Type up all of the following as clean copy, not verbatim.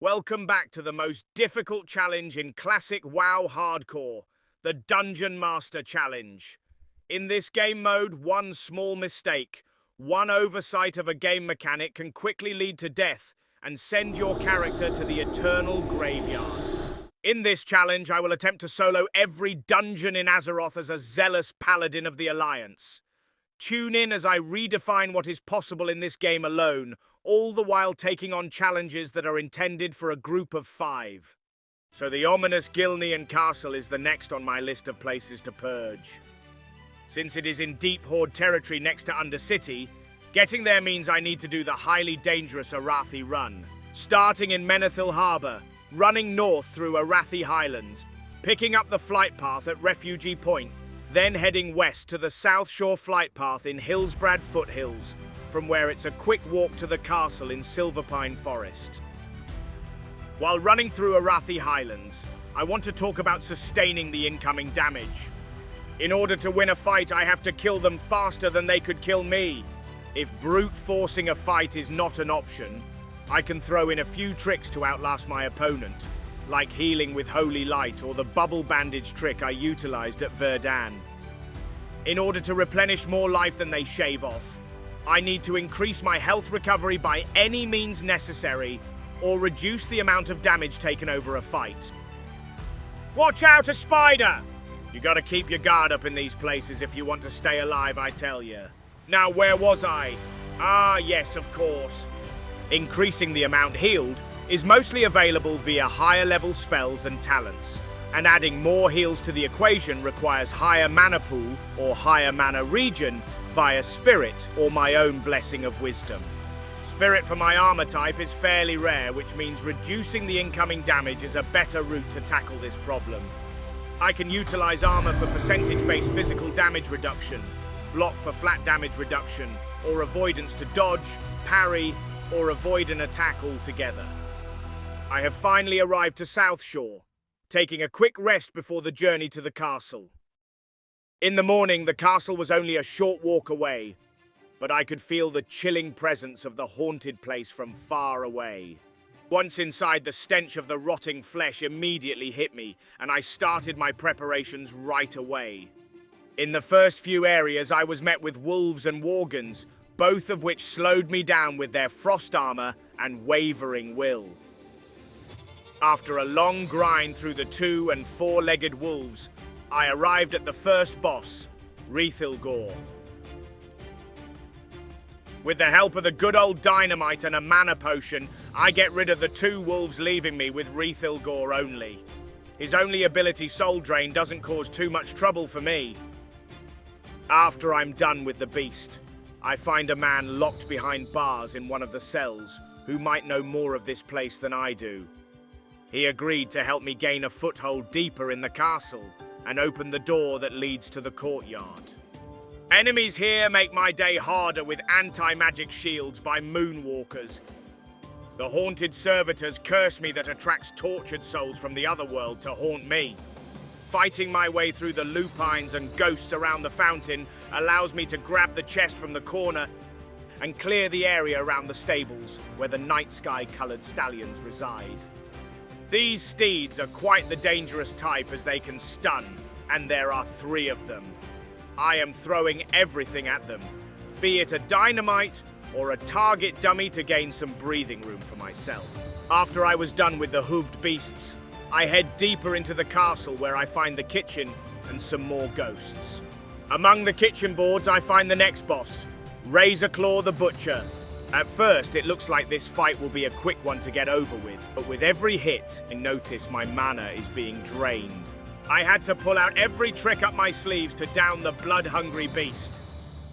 Welcome back to the most difficult challenge in classic WoW hardcore, the Dungeon Master Challenge. In this game mode, one small mistake, one oversight of a game mechanic can quickly lead to death and send your character to the eternal graveyard. In this challenge, I will attempt to solo every dungeon in Azeroth as a zealous paladin of the Alliance. Tune in as I redefine what is possible in this game alone, all the while taking on challenges that are intended for a group of 5. So the ominous Gilnean Castle is the next on my list of places to purge. Since it is in deep Horde territory next to Undercity, getting there means I need to do the highly dangerous Arathi Run, starting in Menethil Harbour, running north through Arathi Highlands, picking up the flight path at Refugee Point, then heading west to the South Shore flight path in Hillsbrad Foothills, from where it's a quick walk to the castle in Silverpine Forest. While running through Arathi Highlands, I want to talk about sustaining the incoming damage. In order to win a fight, I have to kill them faster than they could kill me. If brute forcing a fight is not an option, I can throw in a few tricks to outlast my opponent, like healing with Holy Light or the bubble bandage trick I utilized at Verdan. In order to replenish more life than they shave off, I need to increase my health recovery by any means necessary, or reduce the amount of damage taken over a fight. Watch out, a spider! You gotta keep your guard up in these places if you want to stay alive, I tell you. Now, where was I? Ah, yes, of course. Increasing the amount healed is mostly available via higher level spells and talents, and adding more heals to the equation requires higher mana pool or higher mana region via Spirit or my own Blessing of Wisdom. Spirit for my armor type is fairly rare, which means reducing the incoming damage is a better route to tackle this problem. I can utilize armor for percentage-based physical damage reduction, block for flat damage reduction, or avoidance to dodge, parry, or avoid an attack altogether. I have finally arrived to South Shore, taking a quick rest before the journey to the castle. In the morning, the castle was only a short walk away, but I could feel the chilling presence of the haunted place from far away. Once inside, the stench of the rotting flesh immediately hit me, and I started my preparations right away. In the first few areas, I was met with wolves and worgons, both of which slowed me down with their frost armor and wavering will. After a long grind through the 2- and 4-legged wolves, I arrived at the first boss, Rethilgor. With the help of the good old dynamite and a mana potion, I get rid of the 2 wolves, leaving me with Rethilgor only. His only ability, Soul Drain, doesn't cause too much trouble for me. After I'm done with the beast, I find a man locked behind bars in one of the cells who might know more of this place than I do. He agreed to help me gain a foothold deeper in the castle and open the door that leads to the courtyard. Enemies here make my day harder with anti-magic shields by moonwalkers. The haunted servitors curse me that attracts tortured souls from the other world to haunt me. Fighting my way through the lupines and ghosts around the fountain allows me to grab the chest from the corner and clear the area around the stables where the night sky-coloured stallions reside. These steeds are quite the dangerous type as they can stun, and there are 3 of them. I am throwing everything at them, be it a dynamite or a target dummy to gain some breathing room for myself. After I was done with the hooved beasts, I head deeper into the castle where I find the kitchen and some more ghosts. Among the kitchen boards, I find the next boss, Razorclaw the Butcher. At first, it looks like this fight will be a quick one to get over with, but with every hit, I notice my mana is being drained. I had to pull out every trick up my sleeves to down the blood-hungry beast.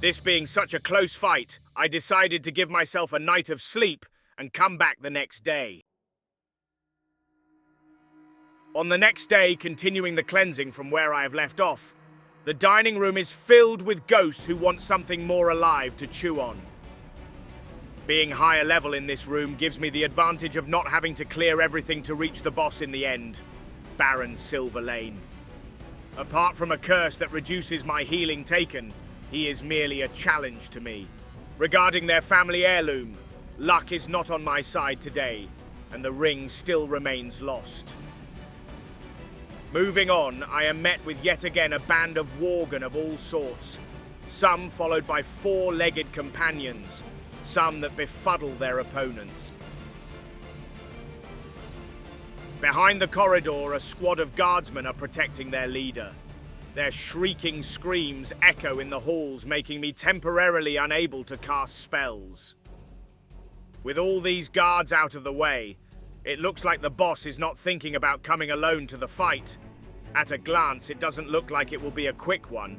This being such a close fight, I decided to give myself a night of sleep and come back the next day. On the next day, continuing the cleansing from where I have left off, the dining room is filled with ghosts who want something more alive to chew on. Being higher level in this room gives me the advantage of not having to clear everything to reach the boss in the end, Baron Silverlane. Apart from a curse that reduces my healing taken, he is merely a challenge to me. Regarding their family heirloom, luck is not on my side today. and the ring still remains lost. Moving on, I am met with yet again a band of worgen of all sorts, some followed by four-legged companions, some that befuddle their opponents. Behind the corridor, a squad of guardsmen are protecting their leader. Their shrieking screams echo in the halls, making me temporarily unable to cast spells. With all these guards out of the way, it looks like the boss is not thinking about coming alone to the fight. At a glance, it doesn't look like it will be a quick one,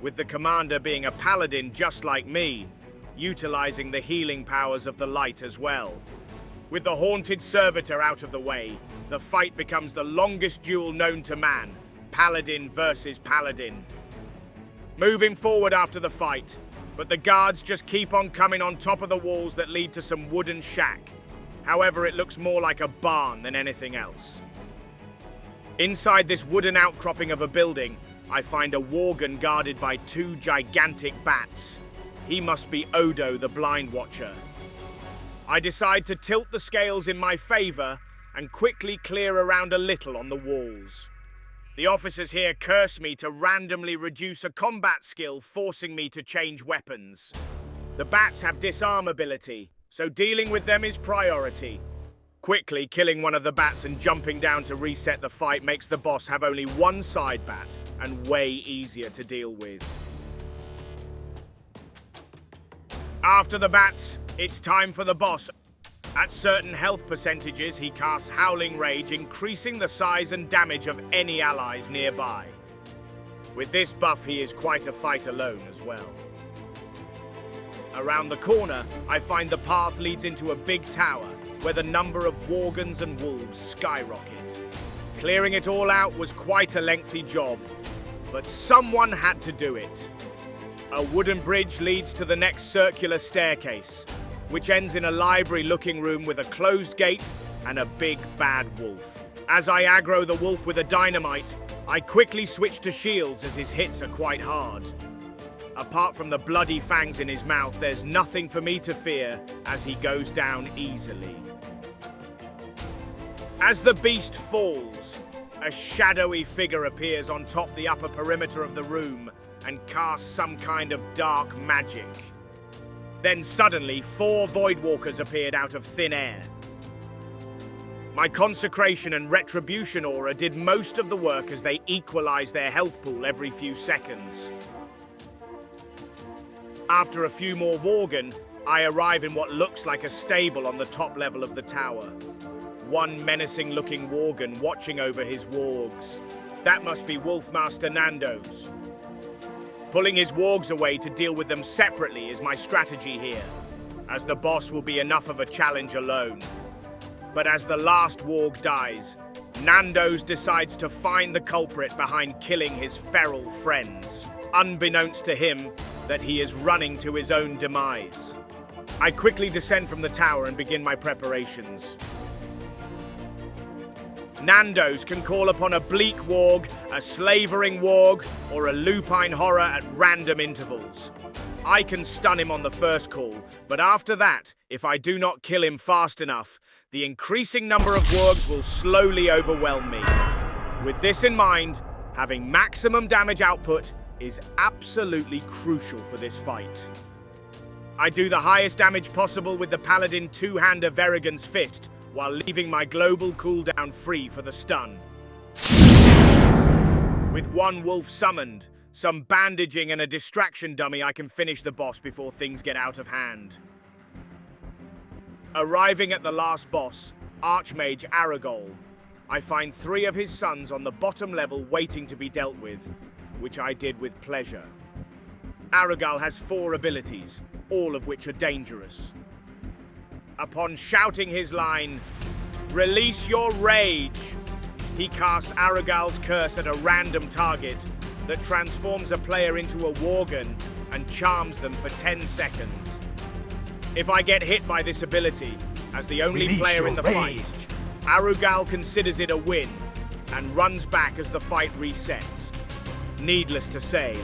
with the commander being a paladin just like me, utilizing the healing powers of the light as well. With the haunted servitor out of the way, the fight becomes the longest duel known to man, paladin versus paladin. Moving forward after the fight, but the guards just keep on coming on top of the walls that lead to some wooden shack. However, it looks more like a barn than anything else. Inside this wooden outcropping of a building, I find a worgen guarded by two gigantic bats. He must be Odo the Blind Watcher. I decide to tilt the scales in my favor and quickly clear around a little on the walls. The officers here curse me to randomly reduce a combat skill, forcing me to change weapons. The bats have disarm ability, so dealing with them is priority. Quickly killing one of the bats and jumping down to reset the fight makes the boss have only one side bat and way easier to deal with. After the bats, it's time for the boss. At certain health percentages, he casts Howling Rage, increasing the size and damage of any allies nearby. With this buff, he is quite a fight alone as well. Around the corner, I find the path leads into a big tower, where the number of worgens and wolves skyrocket. Clearing it all out was quite a lengthy job, but someone had to do it. A wooden bridge leads to the next circular staircase, which ends in a library-looking room with a closed gate and a big bad wolf. As I aggro the wolf with a dynamite, I quickly switch to shields as his hits are quite hard. Apart from the bloody fangs in his mouth, there's nothing for me to fear as he goes down easily. As the beast falls, a shadowy figure appears on top the upper perimeter of the room and casts some kind of dark magic. Then suddenly, 4 Voidwalkers appeared out of thin air. My Consecration and Retribution aura did most of the work as they equalized their health pool every few seconds. After a few more worgen, I arrive in what looks like a stable on the top level of the tower. One menacing-looking worgen watching over his wargs. That must be Wolfmaster Nando's. Pulling his wargs away to deal with them separately is my strategy here, as the boss will be enough of a challenge alone. But as the last warg dies, Nando's decides to find the culprit behind killing his feral friends, unbeknownst to him that he is running to his own demise. I quickly descend from the tower and begin my preparations. Nando's can call upon a bleak warg, a slavering warg, or a lupine horror at random intervals. I can stun him on the first call, but after that, if I do not kill him fast enough, the increasing number of wargs will slowly overwhelm me. With this in mind, having maximum damage output is absolutely crucial for this fight. I do the highest damage possible with the Paladin two-hander Verigan's Fist, while leaving my global cooldown free for the stun. With one wolf summoned, some bandaging and a distraction dummy, I can finish the boss before things get out of hand. Arriving at the last boss, Archmage Aragol, I find 3 of his sons on the bottom level waiting to be dealt with, which I did with pleasure. Aragol has 4 abilities, all of which are dangerous. Upon shouting his line, "Release your rage," he casts Aragol's curse at a random target that transforms a player into a worgen and charms them for 10 seconds. If I get hit by this ability, as the only player in the fight, Aragol considers it a win and runs back as the fight resets. Needless to say,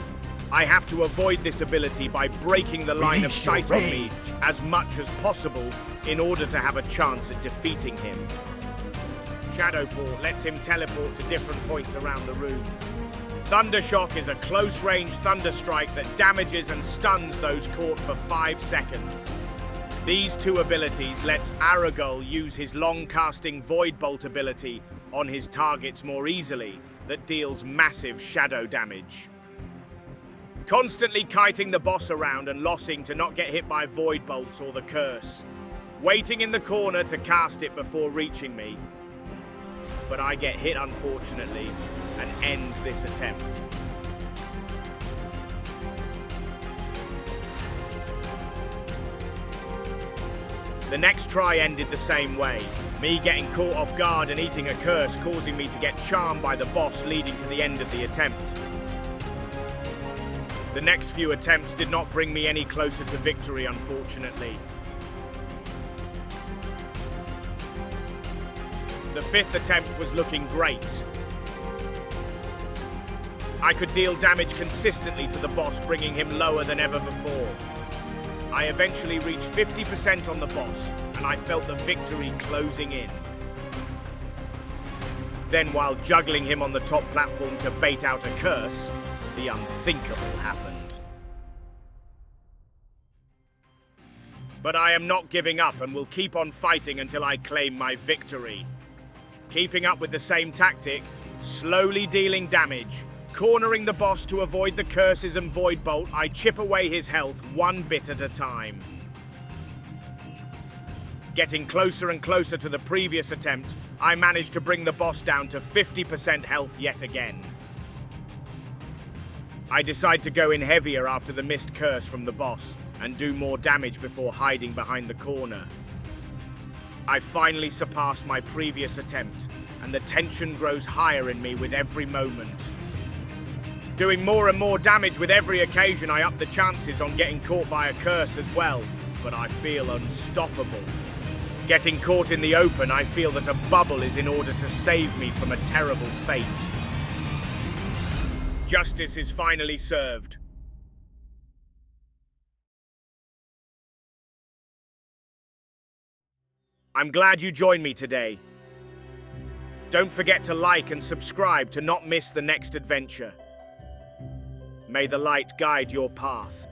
I have to avoid this ability by breaking the line of sight on me as much as possible in order to have a chance at defeating him. Shadowport lets him teleport to different points around the room. Thundershock is a close-range thunderstrike that damages and stuns those caught for 5 seconds. These two abilities lets Aragul use his long-casting Void Bolt ability on his targets more easily, that deals massive shadow damage. Constantly kiting the boss around and lossing to not get hit by Void Bolts or the curse. Waiting in the corner to cast it before reaching me. But I get hit unfortunately, and ends this attempt. The next try ended the same way, me getting caught off guard and eating a curse causing me to get charmed by the boss, leading to the end of the attempt. The next few attempts did not bring me any closer to victory, unfortunately. The 5th attempt was looking great. I could deal damage consistently to the boss, bringing him lower than ever before. I eventually reached 50% on the boss, and I felt the victory closing in. Then, while juggling him on the top platform to bait out a curse, the unthinkable happened. But I am not giving up and will keep on fighting until I claim my victory. Keeping up with the same tactic, slowly dealing damage, cornering the boss to avoid the curses and Void Bolt, I chip away his health one bit at a time. Getting closer and closer to the previous attempt, I managed to bring the boss down to 50% health yet again. I decide to go in heavier after the missed curse from the boss and do more damage before hiding behind the corner. I finally surpass my previous attempt, and the tension grows higher in me with every moment. Doing more and more damage with every occasion, I up the chances on getting caught by a curse as well, but I feel unstoppable. Getting caught in the open, I feel that a bubble is in order to save me from a terrible fate. Justice is finally served. I'm glad you joined me today. Don't forget to like and subscribe to not miss the next adventure. May the light guide your path.